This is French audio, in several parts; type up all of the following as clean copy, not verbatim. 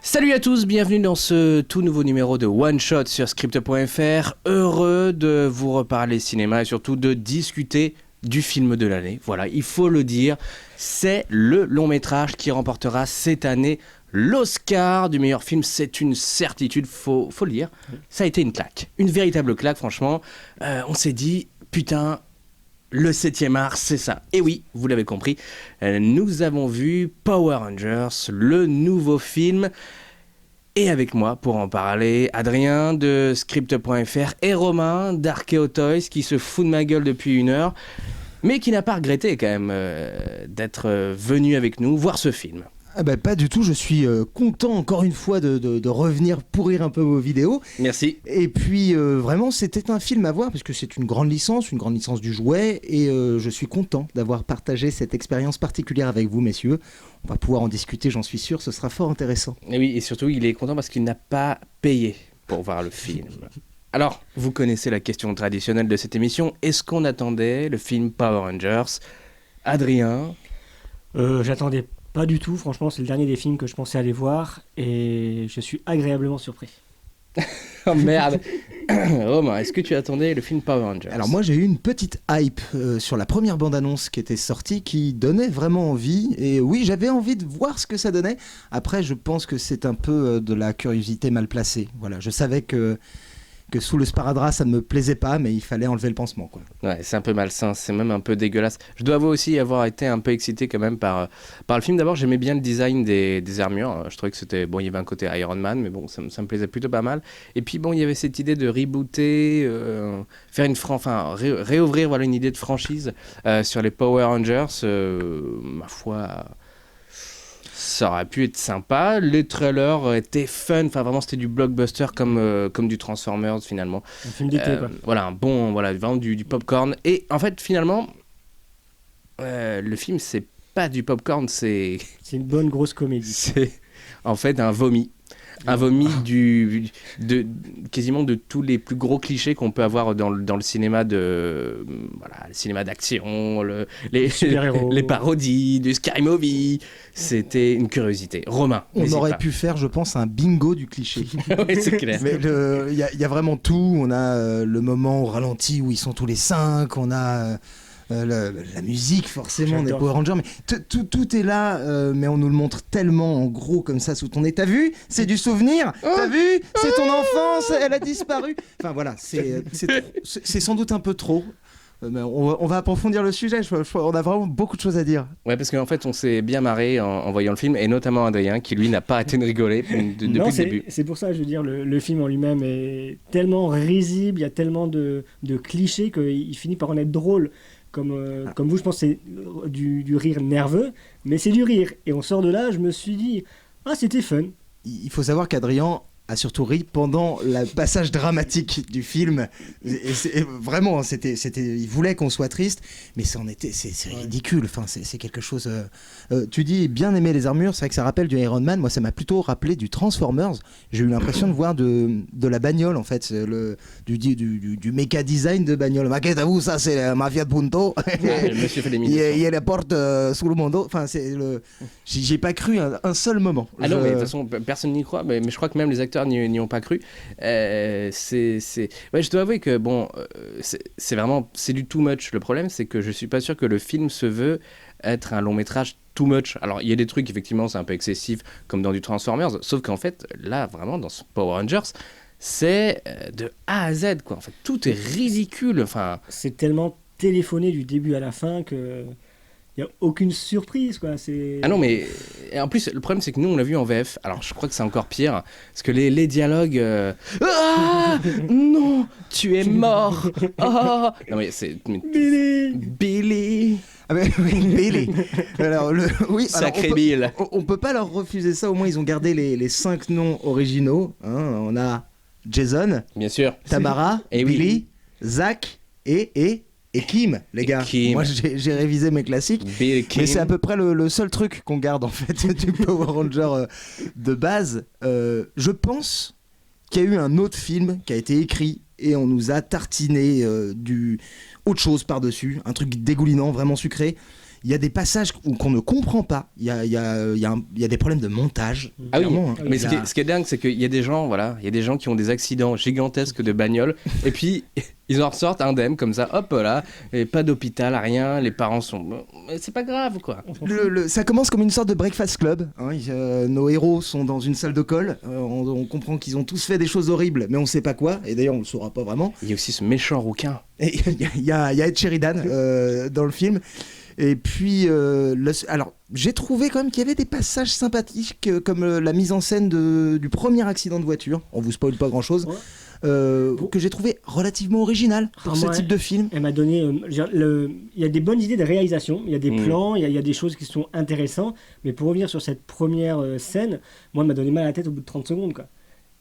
Salut à tous, bienvenue dans ce tout nouveau numéro de One Shot sur Script.fr. Heureux de vous reparler cinéma et surtout de discuter du film de l'année. Voilà, il faut le dire, c'est le long métrage qui remportera cette année l'Oscar du meilleur film. C'est une certitude, faut le dire. Ça a été une claque, une véritable claque franchement. On s'est dit, putain... Le 7e art, c'est ça. Et oui, vous l'avez compris, nous avons vu Power Rangers, le nouveau film. Et avec moi, pour en parler, Adrien de Script.fr et Romain d'Archeo Toys, qui se fout de ma gueule depuis une heure, mais qui n'a pas regretté quand même d'être venu avec nous voir ce film. Ah bah pas du tout, je suis content encore une fois de revenir pourrir un peu vos vidéos. Merci. Et puis vraiment c'était un film à voir parce que c'est une grande licence du jouet et je suis content d'avoir partagé cette expérience particulière avec vous messieurs. On va pouvoir en discuter, j'en suis sûr, ce sera fort intéressant. Et oui, et surtout il est content parce qu'il n'a pas payé pour voir le film. Alors, vous connaissez la question traditionnelle de cette émission, est-ce qu'on attendait le film Power Rangers ? Adrien ? J'attendais pas du tout, franchement, c'est le dernier des films que je pensais aller voir et je suis agréablement surpris. Oh merde. Romain, est-ce que tu attendais le film Power Rangers ? Alors moi j'ai eu une petite hype sur la première bande-annonce qui était sortie qui donnait vraiment envie et oui j'avais envie de voir ce que ça donnait. Après je pense que c'est un peu de la curiosité mal placée. Voilà, je savais que sous le sparadrap ça ne me plaisait pas mais il fallait enlever le pansement quoi. Ouais, c'est un peu malsain, c'est même un peu dégueulasse. Je dois avouer aussi avoir été un peu excité quand même par le film. D'abord j'aimais bien le design des armures, je trouvais que c'était, bon il y avait un côté Iron Man mais bon ça me plaisait plutôt pas mal. Et puis bon il y avait cette idée de rebooter, faire réouvrir voilà, une idée de franchise sur les Power Rangers, ma foi... Ça aurait pu être sympa, les trailers étaient fun, enfin vraiment c'était du blockbuster comme du Transformers finalement. Un film d'été quoi. Voilà, un bon, voilà, vraiment du popcorn. Et en fait finalement, le film c'est pas du popcorn, c'est une bonne grosse comédie. C'est en fait un vomi. Un vomi quasiment de tous les plus gros clichés qu'on peut avoir dans le cinéma le cinéma d'action, les parodies, du Scary Movie. C'était une curiosité. Romain, on aurait pu faire, je pense, un bingo du cliché. Oui, c'est clair. Mais il y a vraiment tout. On a le moment au ralenti où ils sont tous les 5. On a... la musique forcément des Power Rangers, mais tout est là, mais on nous le montre tellement en gros comme ça sous ton nez. T'as vu ? C'est du souvenir. T'as vu ? C'est ton enfance, elle a disparu. Enfin voilà, c'est sans doute un peu trop. On va approfondir le sujet, on a vraiment beaucoup de choses à dire. Ouais, parce qu'en fait on s'est bien marré en voyant le film, et notamment Adrien qui lui n'a pas arrêté de rigoler depuis le début. C'est pour ça, je veux dire, le film en lui-même est tellement risible, il y a tellement de clichés qu'il finit par en être drôle. Comme vous, je pense que c'est du rire nerveux, mais c'est du rire. Et on sort de là, je me suis dit, c'était fun. Il faut savoir qu'Adrien a surtout ri pendant le passage dramatique du film. Et vraiment, il voulait qu'on soit triste, mais c'est ridicule. Enfin, c'est quelque chose... tu dis bien aimer les armures, c'est vrai que ça rappelle du Iron Man. Moi, ça m'a plutôt rappelé du Transformers. J'ai eu l'impression de voir de la bagnole, en fait, du méca design de bagnole. Maquette à vous, ça, c'est la mafia de Punto. Le monsieur fait des il y a les portes sous le mondo. Enfin, j'ai pas cru un seul moment. Ah non, mais de toute façon, personne n'y croit. Mais je crois que même les acteurs n'y ont pas cru. Ouais, je dois avouer que bon, c'est du too much. Le problème, c'est que je suis pas sûr que le film se veut être un long métrage too much. Alors il y a des trucs effectivement c'est un peu excessif comme dans du Transformers, sauf qu'en fait là vraiment dans ce Power Rangers c'est de A à Z quoi. En fait tout est ridicule. Enfin c'est tellement téléphoné du début à la fin que il n'y a aucune surprise quoi. Ah non mais en plus le problème c'est que nous on l'a vu en VF. Alors je crois que c'est encore pire parce que les dialogues ah non tu es mort oh non mais c'est Billy. Ah mais oui, Billy. Alors Sacré Bill. On peut pas leur refuser ça. Au moins ils ont gardé les 5 noms originaux. Hein. On a Jason, bien sûr, Tamara, et Billy, Zach et Kim, les gars. Kim. Moi j'ai révisé mes classiques. Bill, Kim. Mais c'est à peu près le seul truc qu'on garde en fait du Power Ranger de base. Je pense qu'il y a eu un autre film qui a été écrit et on nous a tartiné autre chose par-dessus, un truc dégoulinant, vraiment sucré. Il y a des passages qu'on ne comprend pas. Il y a des problèmes de montage. Ah oui, clairement, hein. mais ce qui est dingue, c'est qu'il y a des gens, voilà, il y a des gens qui ont des accidents gigantesques de bagnole, et puis ils en ressortent indemnes comme ça, hop là, et pas d'hôpital, rien, les parents sont... Mais c'est pas grave, quoi. Ça commence comme une sorte de breakfast club. Hein. Nos héros sont dans une salle de colle. On comprend qu'ils ont tous fait des choses horribles, mais on sait pas quoi. Et d'ailleurs, on le saura pas vraiment. Il y a aussi ce méchant rouquin. Il y a Ed Sheridan dans le film. Et puis, alors, j'ai trouvé quand même qu'il y avait des passages sympathiques, comme la mise en scène du premier accident de voiture. On vous spoil pas grand-chose. Ouais. Que j'ai trouvé relativement original pour ce type de film. Elle m'a donné. Il y a des bonnes idées de réalisation, il y a des plans, il y a des choses qui sont intéressantes. Mais pour revenir sur cette première scène, moi, elle m'a donné mal à la tête au bout de 30 secondes, quoi.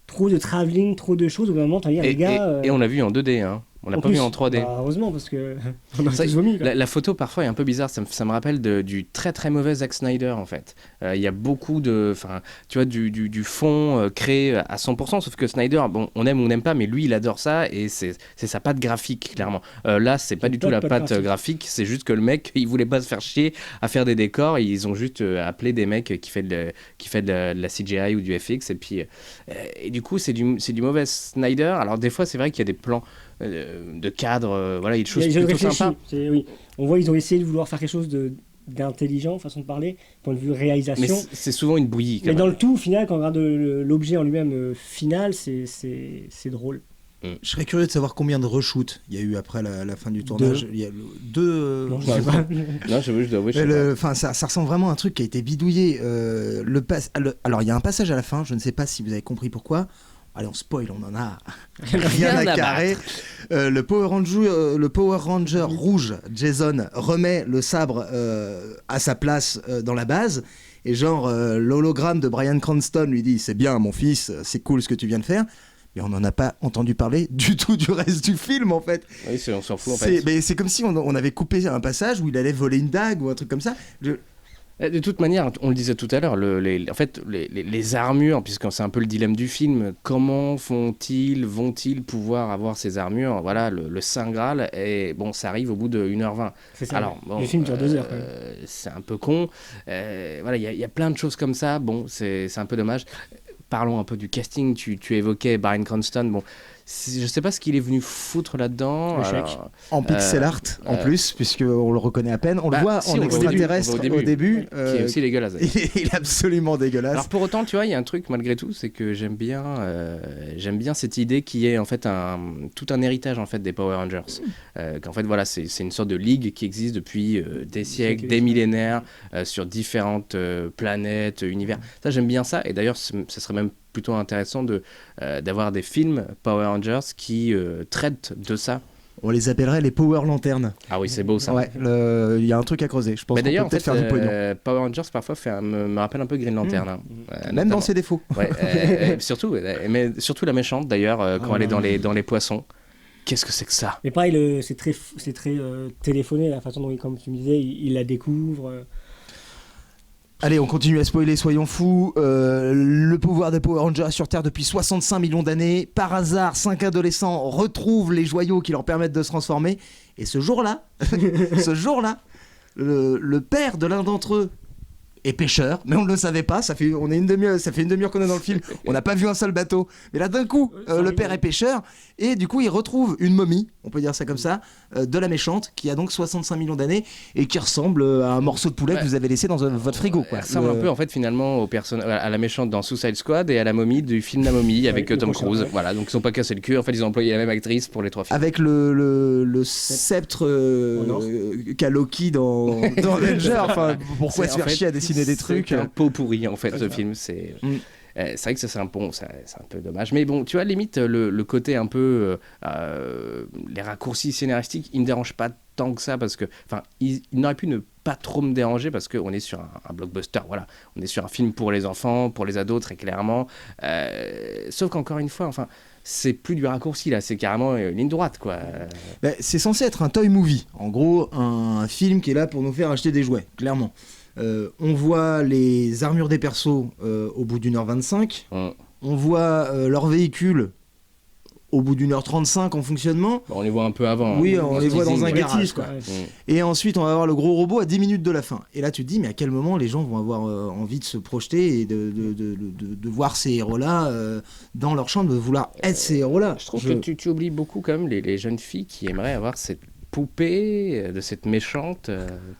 Trop de travelling, trop de choses. Au bout d'un moment, t'as dit, les gars. Et on l'a vu en 2D, hein. On l'a pas vu en 3D. Bah, heureusement, parce que on a tous vomi. La photo parfois est un peu bizarre. Ça me rappelle du très très mauvais Zack Snyder en fait. Il y a beaucoup de, tu vois, du fond créé à 100%. Sauf que Snyder, bon, on aime ou on n'aime pas, mais lui, il adore ça et c'est sa patte graphique clairement. Là, c'est pas du tout la patte graphique. C'est juste que le mec, il voulait pas se faire chier à faire des décors. Et ils ont juste appelé des mecs qui fait de la CGI ou du FX. Et puis, et du coup, c'est du mauvais Snyder. Alors des fois, c'est vrai qu'il y a des plans de cadre, voilà, il y a des choses plutôt sympas. Oui. On voit ils ont essayé de vouloir faire quelque chose d'intelligent, façon de parler, point de vue réalisation. Mais c'est souvent une bouillie. Mais dans le tout, au final, quand on regarde l'objet en lui-même final, c'est drôle. Je serais curieux de savoir combien de reshoots il y a eu après la fin du tournage. Il y a deux. Non, je sais pas. Non, je dois avouer. Ça ressemble vraiment à un truc qui a été bidouillé. Alors, il y a un passage à la fin, je ne sais pas si vous avez compris pourquoi. Allez, on spoil, on en a rien à carrer. Le Power Ranger rouge, Jason, remet le sabre à sa place dans la base. Et genre, l'hologramme de Bryan Cranston lui dit « C'est bien, mon fils, c'est cool ce que tu viens de faire. » Mais on n'en a pas entendu parler du tout du reste du film, en fait. Oui, on s'en fout, en fait. Mais c'est comme si on avait coupé un passage où il allait voler une dague ou un truc comme ça. De toute manière, on le disait tout à l'heure, les armures, puisque c'est un peu le dilemme du film, comment vont-ils pouvoir avoir ces armures? Voilà, le Saint Graal, et bon, ça arrive au bout de 1h20. C'est ça. Alors, bon, le film dure 2 heures. C'est un peu con. Voilà, il y a plein de choses comme ça. Bon, c'est un peu dommage. Parlons un peu du casting. Tu évoquais Bryan Cranston. Bon, je sais pas ce qu'il est venu foutre là-dedans. En pixel art, en plus, puisqu'on le reconnaît à peine. On le voit en extraterrestre au début. Qui est aussi dégueulasse. Il est absolument dégueulasse. Alors pour autant, tu vois, il y a un truc malgré tout, c'est que j'aime bien cette idée qui est en fait tout un héritage en fait des Power Rangers. Qu'en fait, voilà, c'est une sorte de ligue qui existe depuis des siècles, des millénaires, sur différentes planètes, univers. Ça, j'aime bien ça. Et d'ailleurs, ce serait même plutôt intéressant d'avoir des films Power Rangers qui traitent de ça. On les appellerait les Power Lanternes. Ah oui, c'est beau ça. Ouais, il y a un truc à creuser. Je pense qu'on peut peut-être faire du pognon. Power Rangers parfois me rappelle un peu Green Lantern. Même dans ses défauts. Ouais, surtout la méchante d'ailleurs, quand elle est dans les poissons. Qu'est-ce que c'est que ça? Mais pareil, c'est très téléphoné la façon dont, comme tu me disais, il la découvre. Allez, on continue à spoiler, soyons fous. Le pouvoir des Power Rangers sur Terre depuis 65 millions d'années. Par hasard, 5 adolescents retrouvent les joyaux qui leur permettent de se transformer. Et ce jour-là, le père de l'un d'entre eux est pêcheur, mais on ne le savait pas. Ça fait une demi-heure qu'on est dans le film. On n'a pas vu un seul bateau. Mais là, d'un coup, le père est pêcheur. Et du coup, il retrouve une momie, on peut dire ça comme ça, de la méchante, qui a donc 65 millions d'années et qui ressemble à un morceau de poulet que vous avez laissé dans votre frigo. Quoi. Elle ressemble un peu, en fait, finalement, à la méchante dans Suicide Squad et à la momie du film La Momie avec Tom Cruise. Ouais. Voilà, donc ils ne sont pas cassés le cul. En fait, ils ont employé la même actrice pour les 3 films. Avec le sceptre qu'a Loki dans Avenger. Enfin, pourquoi se faire chier à dessiner des trucs? C'est un pot pourri, en fait, ce film. C'est vrai que ça, c'est un peu dommage. Mais bon, tu vois, limite, le côté un peu... les raccourcis scénaristiques, ils ne me dérangent pas tant que ça, parce que... Enfin, ils n'auraient pu ne pas trop me déranger, parce qu'on est sur un blockbuster, voilà. On est sur un film pour les enfants, pour les ados, très clairement. Sauf qu'encore une fois, enfin... C'est plus du raccourci là, c'est carrément une ligne droite quoi. C'est censé être un toy movie, en gros un film qui est là pour nous faire acheter des jouets, clairement. On voit les armures des persos au bout d'1h25, on voit leur véhicule au bout d'1h35 en fonctionnement. Bon, on les voit un peu avant. Oui, hein. on les voit dans un Teasing, garage, quoi. quoi. Ouais. Et ensuite, on va avoir le gros robot à 10 minutes de la fin. Et là, tu te dis, mais à quel moment les gens vont avoir envie de se projeter et de voir ces héros-là dans leur chambre, de vouloir être ces héros-là. Je trouve que tu oublies beaucoup quand même les jeunes filles qui aimeraient avoir cette poupée de cette méchante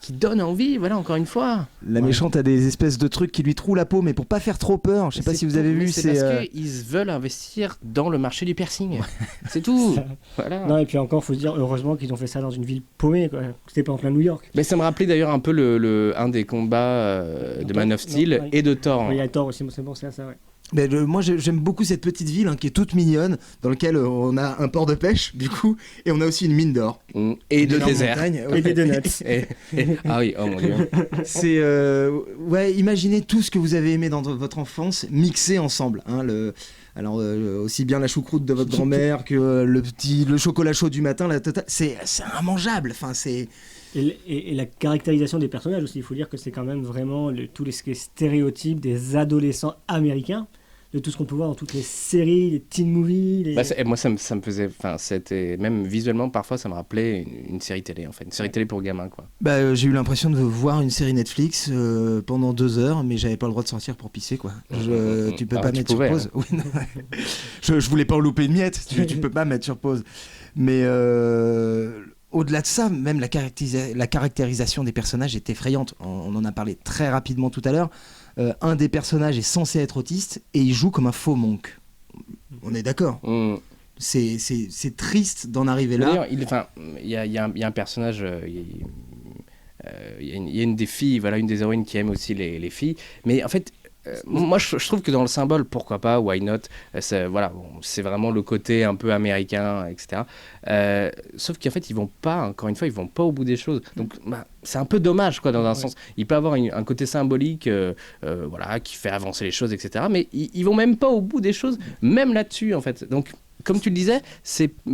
qui donne envie, voilà, encore une fois. La méchante a des espèces de trucs qui lui trouent la peau, mais pour pas faire trop peur. Je sais pas si vous avez vu, c'est parce qu'ils veulent investir dans le marché du piercing. C'est tout. Voilà. Non, et puis encore, faut se dire, heureusement qu'ils ont fait ça dans une ville paumée, quoi. C'était pas en plein New York. Mais ça me rappelait d'ailleurs un peu un des combats de Man of Steel et de Thor. Il y a Thor aussi, c'est pensé à ça, ouais. Mais moi j'aime beaucoup cette petite ville qui est toute mignonne, dans laquelle on a un port de pêche du coup, et on a aussi une mine d'or. Et de désert. Et des donuts. Ah oui, oh mon dieu. C'est ouais, imaginez tout ce que vous avez aimé dans votre enfance mixé ensemble. Alors aussi bien la choucroute de votre grand-mère que le chocolat chaud du matin, la totale, c'est immangeable. Enfin c'est Et la caractérisation des personnages aussi, il faut dire que c'est quand même vraiment tous les stéréotypes des adolescents américains, de tout ce qu'on peut voir dans toutes les séries, les teen movies. Moi, ça me faisait. Enfin, c'était. Même visuellement, parfois, ça me rappelait une série télé, en fait. Une série télé pour gamins, quoi. J'ai eu l'impression de voir une série Netflix pendant 2 heures, mais j'avais pas le droit de sortir pour pisser, quoi. Tu peux pas mettre sur pause. Hein. Oui, je voulais pas en louper une miette, tu peux pas mettre sur pause. Mais. Au-delà de ça, même la caractérisation des personnages est effrayante. On en a parlé très rapidement tout à l'heure. Un des personnages est censé être autiste et il joue comme un faux monk. On est d'accord. C'est triste d'en arriver là. D'ailleurs, il y a un personnage... il y a une des filles, voilà, une des héroïnes qui aime aussi les filles. Mais en fait... moi, je trouve que dans le symbole, pourquoi pas, why not, c'est vraiment le côté un peu américain, etc. Sauf qu'en fait, encore une fois, ils vont pas au bout des choses. Donc, c'est un peu dommage, quoi, dans un sens. Il peut avoir un côté symbolique, voilà, qui fait avancer les choses, etc. Mais ils vont même pas au bout des choses, même là-dessus, en fait. Donc, comme tu le disais,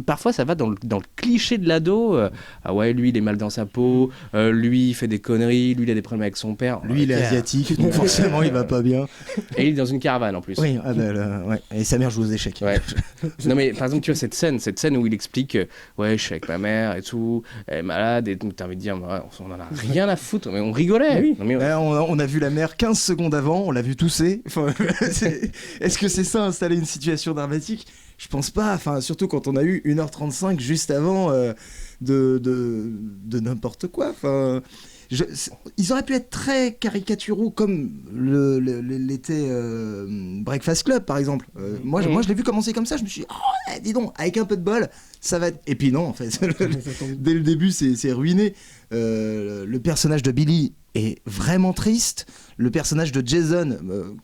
parfois ça va dans le cliché de l'ado. Ah ouais, lui il est mal dans sa peau, lui il fait des conneries, lui il a des problèmes avec son père. Lui il est asiatique, donc forcément il va pas bien. Et il est dans une caravane en plus. Oui, ouais. Et sa mère joue aux échecs. Ouais. Non mais par exemple, tu vois cette scène où il explique ouais, je suis avec ma mère et tout, elle est malade, et t'as envie de dire on en a rien à foutre, mais on rigolait. Oui. Non, mais... on a vu la mère 15 secondes avant, on l'a vu tousser. Enfin, est-ce que c'est ça, installer une situation dramatique ? Je pense pas, enfin, surtout quand on a eu 1h35 juste avant de n'importe quoi. Enfin, ils auraient pu être très caricaturaux comme l'était Breakfast Club par exemple. Moi je l'ai vu commencer comme ça, je me suis dit, oh, dis donc, avec un peu de bol, ça va être... Et puis non, en fait, dès le début c'est ruiné. Le personnage de Billy est vraiment triste. Le personnage de Jason,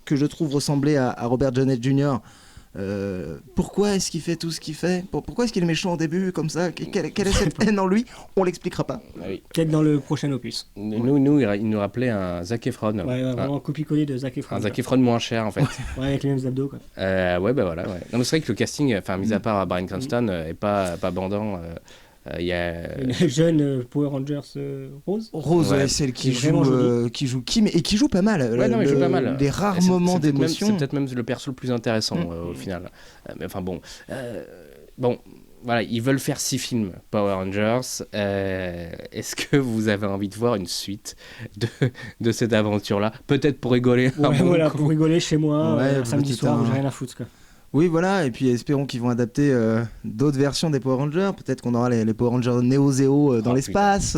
que je trouve ressembler à Robert Downey Jr., pourquoi est-ce qu'il fait tout ce qu'il fait ? Pourquoi est-ce qu'il est méchant au début comme ça ? Quelle est cette haine en lui ? On l'expliquera pas. Oui. Peut-être dans le prochain opus. Nous il nous rappelait un Zac Efron. Ouais, vraiment un copier-coller de Zac Efron. Un Zac Efron moins cher en fait. Ouais, avec les mêmes abdos quoi. Ouais, bah voilà. Ouais. Non, mais c'est vrai que le casting, enfin mis à part Bryan Cranston, est pas bandant. Il y a une jeune Power Rangers Rose. Rose, ouais, celle qui joue Kim et qui joue pas mal. Il joue pas mal. Les rares moments d'émotion. C'est peut-être même le perso le plus intéressant au final. Mais enfin bon, voilà, ils veulent faire 6 films Power Rangers. Est-ce que vous avez envie de voir une suite de cette aventure-là ? Peut-être pour rigoler. Pour rigoler chez moi, samedi soir, où j'ai rien à foutre quoi. Oui, voilà, et puis espérons qu'ils vont adapter d'autres versions des Power Rangers. Peut-être qu'on aura les Power Rangers Neo Zeo dans l'espace,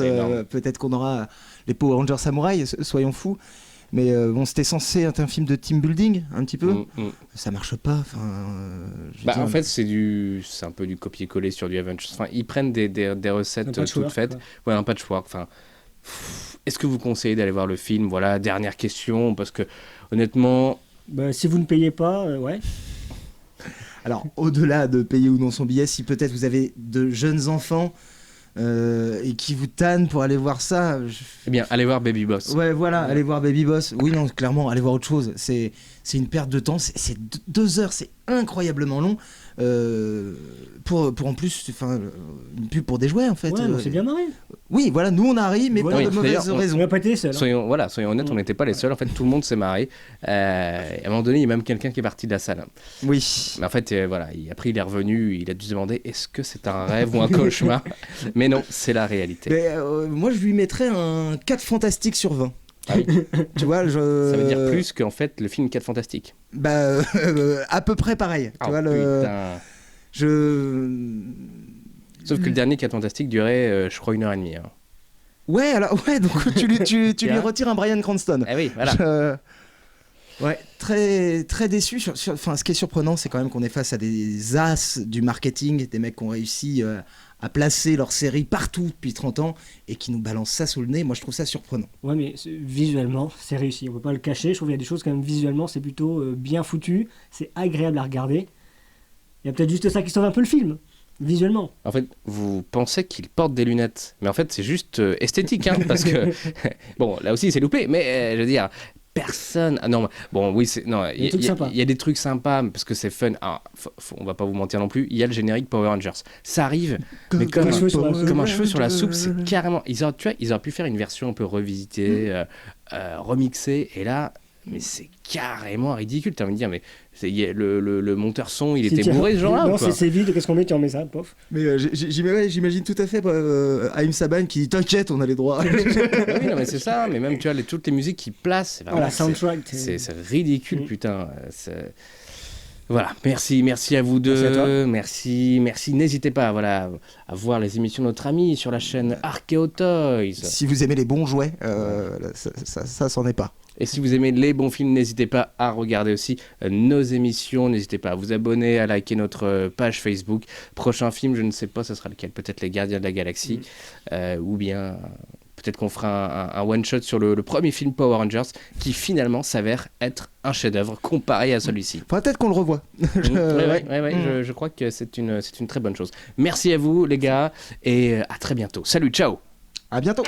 peut-être qu'on aura les Power Rangers Samouraï, soyons fous. Mais c'était censé être un film de team building, un petit peu. Ça marche pas. En fait, c'est un peu du copier-coller sur du Avengers. Enfin, ils prennent des recettes toutes faites. Ouais, un patchwork. Enfin, est-ce que vous conseillez d'aller voir le film ? Voilà, dernière question, parce que honnêtement... si vous ne payez pas, ouais. Alors, au-delà de payer ou non son billet, si peut-être vous avez de jeunes enfants et qui vous tannent pour aller voir ça... Eh bien, allez voir Baby Boss. Ouais, voilà, allez voir Baby Boss. Oui, non, clairement, allez voir autre chose. C'est une perte de temps. C'est 2 heures, c'est incroyablement long. Pour en plus, une pub pour des jouets, en fait. Ouais, c'est bien marré. Oui, voilà, nous on a ri, mais Voilà. pour de Oui, mauvaises d'ailleurs, On raisons. n'a pas été les seuls. Soyons honnêtes, on n'était pas les seuls. En fait, tout le monde s'est marré. À un moment donné, il y a même quelqu'un qui est parti de la salle. Oui. Mais en fait, après, il est revenu. Il a dû se demander est-ce que c'est un rêve ou un cauchemar. Mais non, c'est la réalité. Mais, moi, je lui mettrais un 4 fantastique sur 20. Ah oui. Tu vois, Ça veut dire plus qu'en fait le film 4 Fantastiques. Bah, à peu près pareil. Tu vois, putain. je. Sauf que le dernier 4 Fantastiques durait, je crois, 1h30. Hein. Ouais, alors, ouais, donc tu lui Tiens. retires un Bryan Cranston. Ah oui, voilà. Ouais, très, très déçu. Enfin, ce qui est surprenant, c'est quand même qu'on est face à des as du marketing, des mecs qui ont réussi à placer leur série partout depuis 30 ans et qui nous balancent ça sous le nez. Moi, je trouve ça surprenant. Ouais, mais visuellement, c'est réussi. On peut pas le cacher. Je trouve qu'il y a des choses quand même visuellement, c'est plutôt bien foutu. C'est agréable à regarder. Il y a peut-être juste ça qui sauve un peu le film, visuellement. En fait, vous pensez qu'il porte des lunettes, mais en fait, c'est juste esthétique, hein, parce que bon, là aussi, c'est loupé, mais je veux dire. Personne. Ah non, bon, oui, non, Il y a des trucs sympas. il y a des trucs sympas parce que c'est fun. Ah, on va pas vous mentir non plus. Il y a le générique Power Rangers. Ça arrive, mais comme un cheveu sur la soupe, c'est carrément. Ils auraient pu faire une version un peu revisitée, remixée, et là, mais c'est carrément ridicule. T'as envie de dire, mais le monteur son, il était bourré ce genre-là. Non, ou quoi c'est vide. Qu'est-ce qu'on met? Tu en mets ça, pof. Mais j'imagine tout à fait Haïm Saban qui dit t'inquiète, on a les droits. Oui, non, mais c'est ça. Mais même, tu vois, toutes les musiques qu'il place, c'est vraiment. La soundtrack. C'est ridicule, putain. Voilà, merci à vous Merci à toi. deux. Merci. N'hésitez pas à voir les émissions de notre ami sur la chaîne Archeo Toys. Si vous aimez les bons jouets, ça s'en est pas. Et si vous aimez les bons films, n'hésitez pas à regarder aussi nos émissions. N'hésitez pas à vous abonner, à liker notre page Facebook. Prochain film, je ne sais pas, ce sera lequel. Peut-être Les Gardiens de la Galaxie. Ou bien, peut-être qu'on fera un one-shot sur le premier film Power Rangers, qui finalement s'avère être un chef-d'œuvre comparé à celui-ci. Faudrait peut-être qu'on le revoie. Je crois que c'est une très bonne chose. Merci à vous, les gars, et à très bientôt. Salut, ciao! À bientôt.